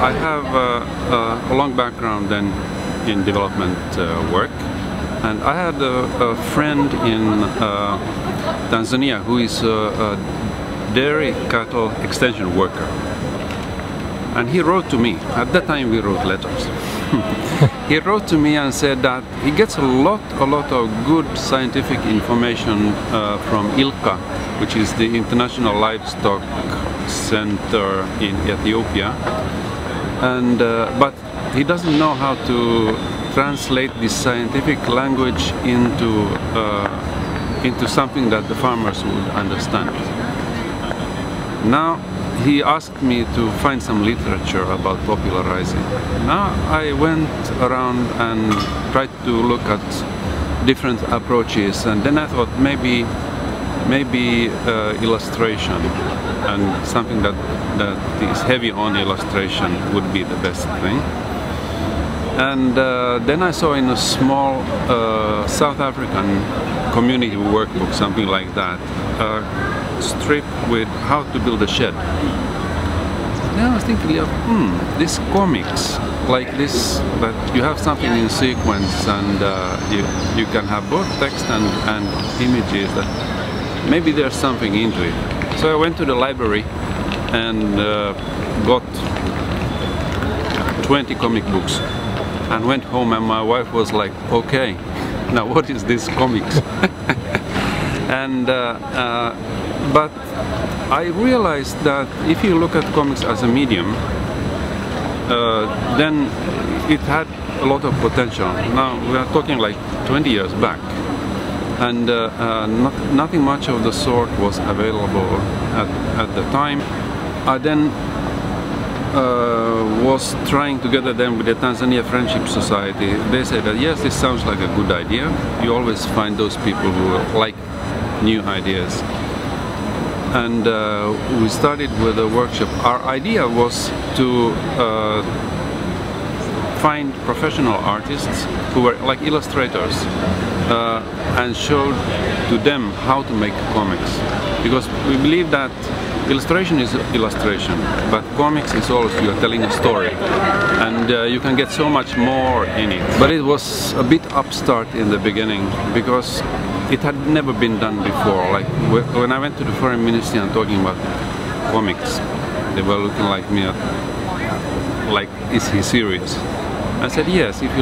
I have a long background then in development work, and I had a friend in Tanzania who is a dairy cattle extension worker, and he wrote to me. At that time we wrote letters. He wrote to me and said that he gets a lot of good scientific information from ILCA, which is the International Livestock Center in Ethiopia, and but he doesn't know how to translate this scientific language into something that the farmers would understand. Now he asked me to find some literature about popularizing. Now I went around and tried to look at different approaches, and then I thought maybe illustration and something that is heavy on illustration would be the best thing. And then I saw in a small South African community workbook, something like that, a strip with how to build a shed. Then I was thinking, this comics like this, that you have something in sequence and you can have both text and images, that maybe there's something into it. So I went to the library and got 20 comic books and went home, and my wife was like, okay, now what is this comics? And but I realized that if you look at comics as a medium, then it had a lot of potential. Now we are talking like 20 years back, and nothing much of the sort was available at the time. I then was trying together then with the Tanzania Friendship Society. They said that yes, this sounds like a good idea. You always find those people who like new ideas. And we started with a workshop. Our idea was to find professional artists who were like illustrators and showed to them how to make comics. Because we believe that illustration is illustration, but comics is also you're telling a story, and you can get so much more in it. But it was a bit upstart in the beginning because it had never been done before. Like when I went to the foreign ministry and talking about comics, they were looking like me, like, is he serious? I said yes. If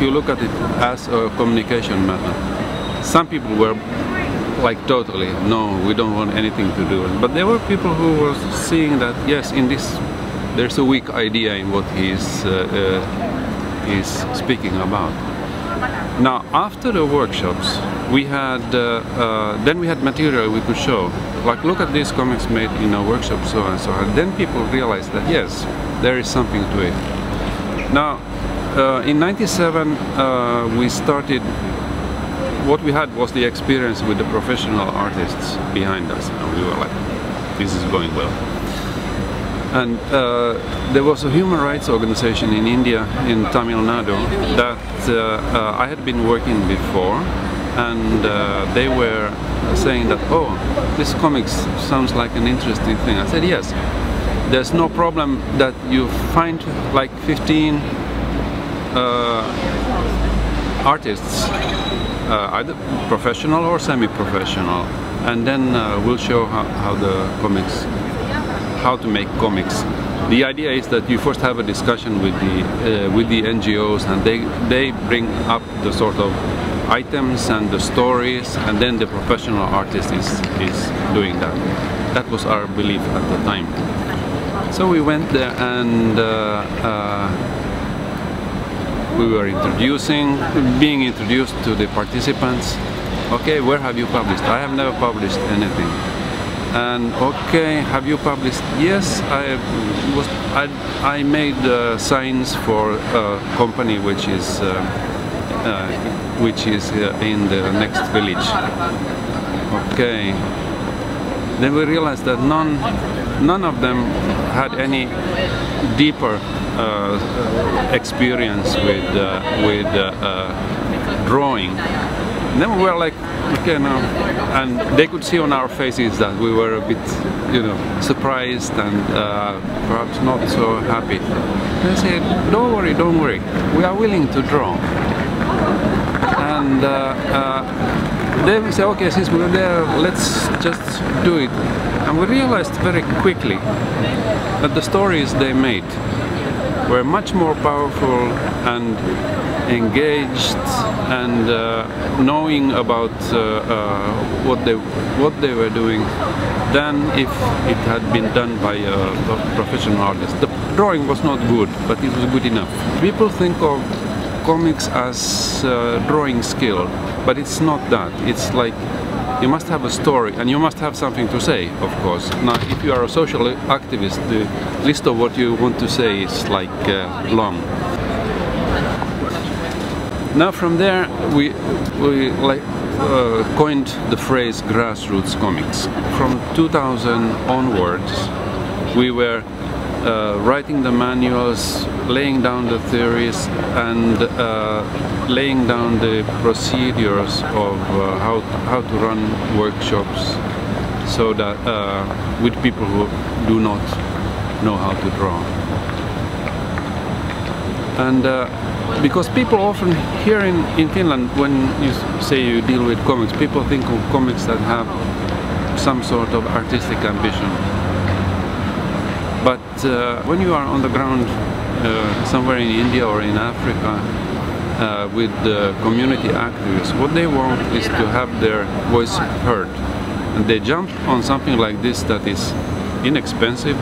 you look at it as a communication method, some people were like totally, no, we don't want anything to do. But there were people who were seeing that yes, in this there's a weak idea in what he's speaking about. Now after the workshops, we had then we had material we could show. Like, look at these comics made in a workshop, so and so. And then people realized that yes, there is something to it. Now in '97 we started. What we had was the experience with the professional artists behind us, and we were like, this is going well. And there was a human rights organization in India, in Tamil Nadu, that I had been working before, and they were saying that, oh, this comics sounds like an interesting thing. I said, yes, there's no problem that you find like 15 artists, either professional or semi-professional, and then we'll show how to make comics. The idea is that you first have a discussion with the NGOs, and they bring up the sort of items and the stories, and then the professional artist is doing that. That was our belief at the time. So we went there and we were being introduced to the participants. Okay, where have you published? I have never published anything. And okay, have you published? Yes, I made signs for a company which is in the next village. Okay. Then we realized that none of them had any deeper experience with drawing. And then we were like, okay now. And they could see on our faces that we were a bit, you know, surprised and perhaps not so happy. They said, don't worry, we are willing to draw. And then we said, okay, since we're there, let's just do it. And we realized very quickly that the stories they made were much more powerful and engaged and knowing about what they were doing than if it had been done by a professional artist. The drawing was not good, but it was good enough. People think of comics as drawing skill, but it's not that. It's like you must have a story and you must have something to say, of course. Now, if you are a social activist, the list of what you want to say is like long. Now from there we coined the phrase grassroots comics. From 2000 onwards we were writing the manuals, laying down the theories and laying down the procedures of how to run workshops so that with people who do not know how to draw. And because people often here in Finland, when you say you deal with comics, people think of comics that have some sort of artistic ambition. But when you are on the ground somewhere in India or in Africa with community activists, what they want is to have their voice heard. And they jump on something like this that is inexpensive.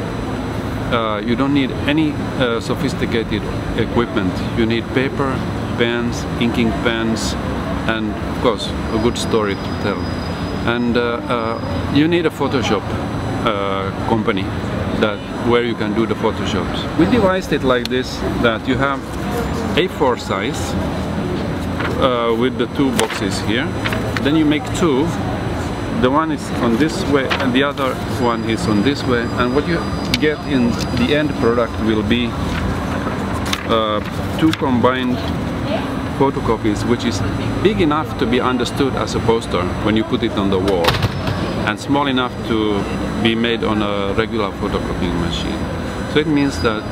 You don't need any sophisticated equipment. You need paper, pens, inking pens, and of course a good story to tell. And you need a Photoshop company where you can do the Photoshops. We devised it like this, that you have A4 size with the two boxes here. Then you make two. The one is on this way and the other one is on this way, and what you get in the end product will be two combined photocopies, which is big enough to be understood as a poster when you put it on the wall, and small enough to be made on a regular photocopying machine. So it means that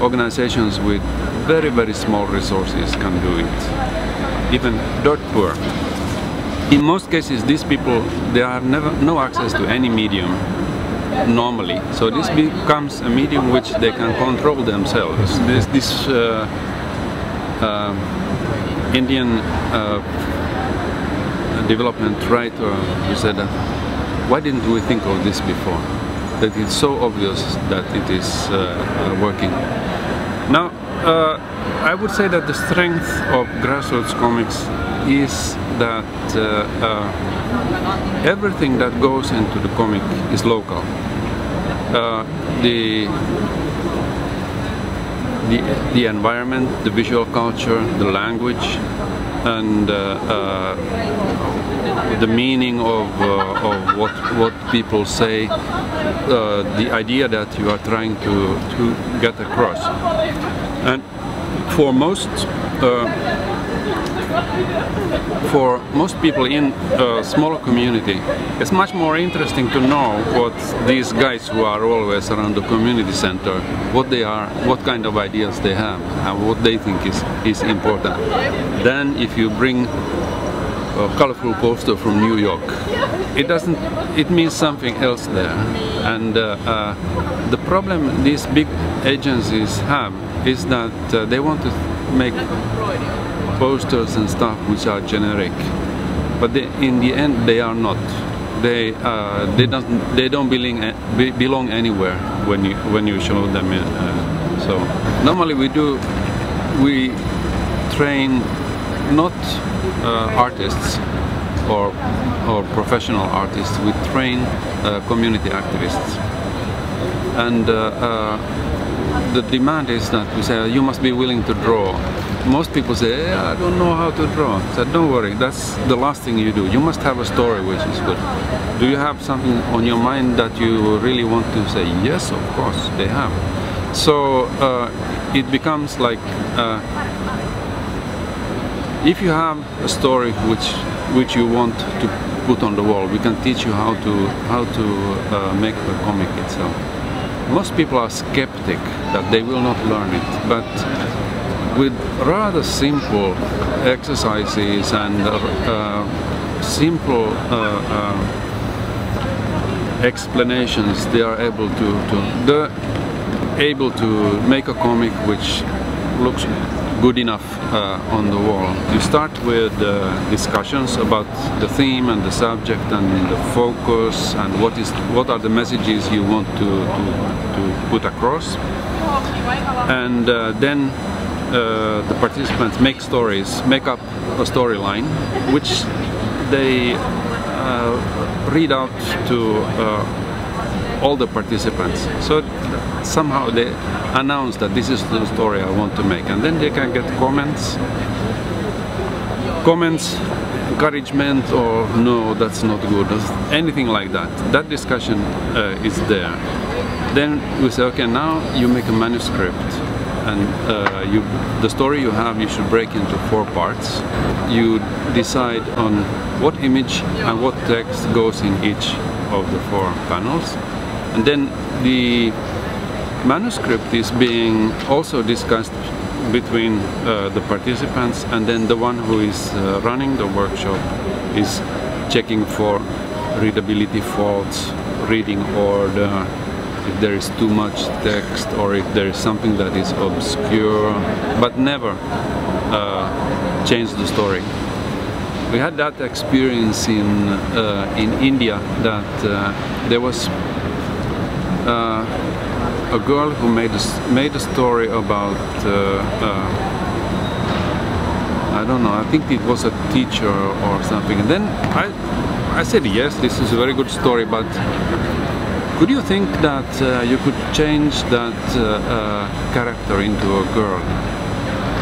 organizations with very, very small resources can do it, even dirt poor. In most cases, these people, they have no access to any medium normally. So this becomes a medium which they can control themselves. There's this Indian development writer who said that, why didn't we think of this before? That it's so obvious that it is working. Now, I would say that the strength of grassroots comics is that everything that goes into the comic is local. The environment, the visual culture, the language, and the meaning of what people say, the idea that you are trying to get across. And for most people in a smaller community, it's much more interesting to know what these guys who are always around the community center, what they are, what kind of ideas they have, and what they think is important, than if you bring a colorful poster from New York. It means something else there. And the problem these big agencies have is that they want to make posters and stuff which are generic, but in the end they are not. They don't belong anywhere when you show them. So normally we train not artists or professional artists. We train community activists, and the demand is that we say you must be willing to draw. Most people say, I don't know how to draw. So don't worry, that's the last thing you do. You must have a story which is good. Do you have something on your mind that you really want to say? Yes, of course, they have. So it becomes like, if you have a story which you want to put on the wall, we can teach you how to make the comic itself. Most people are skeptic that they will not learn it, but with rather simple exercises and simple explanations, they are able to make a comic which looks good enough on the wall. You start with discussions about the theme and the subject and the focus and what are the messages you want to put across, and then the participants make up a storyline which they read out to all the participants. So somehow they announce that this is the story I want to make, and then they can get comments, encouragement, or no, that's not good, anything like that. That discussion is there. Then we say, okay, now you make a manuscript, and the story you have, you should break into 4 parts. You decide on what image and what text goes in each of the 4 panels, and then the manuscript is being also discussed between the participants, and then the one who is running the workshop is checking for readability faults, reading order, if there is too much text or if there is something that is obscure, but never change the story. We had that experience in India, that there was a girl who made a story about I don't know, I think it was a teacher or something, and then I said, yes, this is a very good story, but could you think that you could change that character into a girl?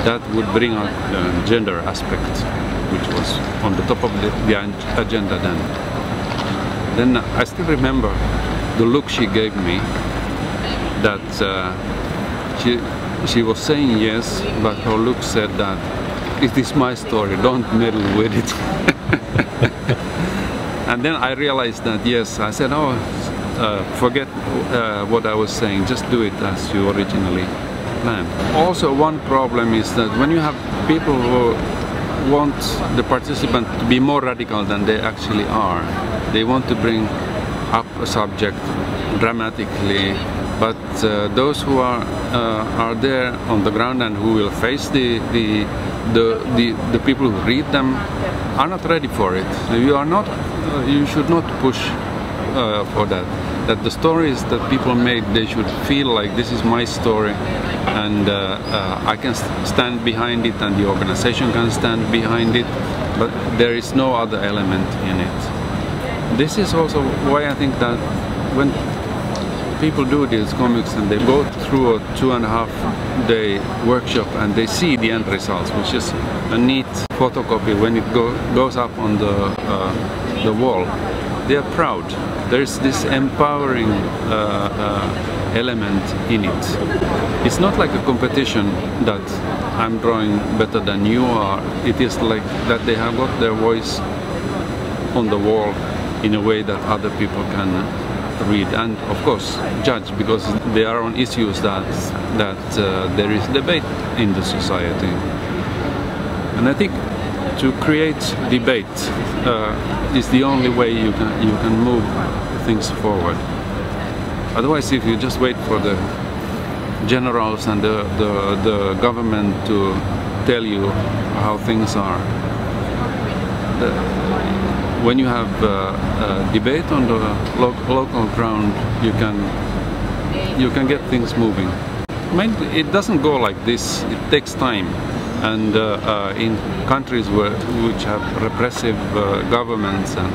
That would bring out the gender aspect, which was on the top of the agenda then. Then I still remember the look she gave me, that she was saying yes, but her look said that it is my story, don't meddle with it. And then I realized that, yes, I said, oh, forget what I was saying, just do it as you originally planned. Also, one problem is that when you have people who want the participant to be more radical than they actually are, they want to bring up a subject dramatically, but those who are there on the ground and who will face the people who read them are not ready for it. You should not push for that. That the stories that people made, they should feel like this is my story, and I can stand behind it, and the organization can stand behind it, but there is no other element in it. This is also why I think that when people do these comics and they go through a 2.5-day workshop and they see the end results, which is a neat photocopy when it goes up on the wall, they are proud. There's this empowering element in it. It's not like a competition that I'm drawing better than you are. It is like that they have got their voice on the wall in a way that other people can read and, of course, judge, because they are on issues that there is debate in the society. And I think to create debate is the only way you can move things forward. Otherwise, if you just wait for the generals and the government to tell you how things are, when you have debate on the local ground, you can get things moving. It doesn't go like this. It takes time. And in countries which have repressive governments and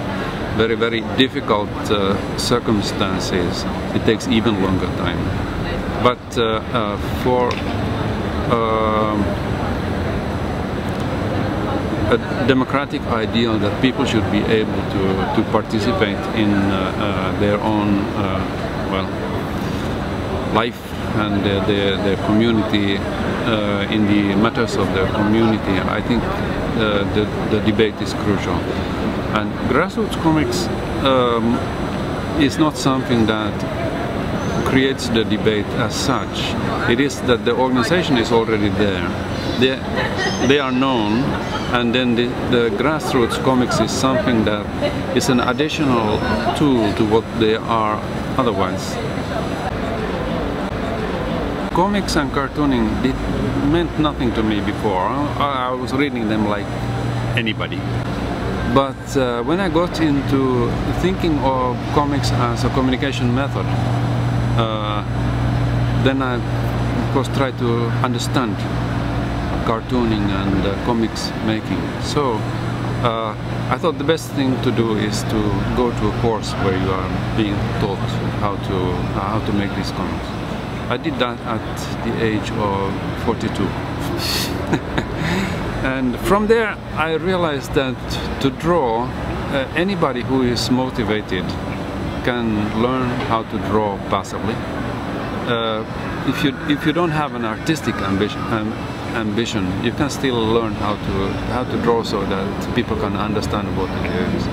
very, very difficult circumstances, it takes even longer time. But for a democratic ideal that people should be able to participate in their own life and their community, in the matters of their community, I think the debate is crucial. And grassroots comics is not something that creates the debate as such. It is that the organization is already there. They are known, and then the grassroots comics is something that is an additional tool to what they are otherwise. Comics and cartooning meant nothing to me before. I was reading them like anybody. But when I got into thinking of comics as a communication method, then I of course tried to understand cartooning and comics making. So I thought the best thing to do is to go to a course where you are being taught how to make these comics. I did that at the age of 42. And from there I realized that to draw, anybody who is motivated can learn how to draw passively. If you don't have an artistic ambition, you can still learn how to draw so that people can understand what it is.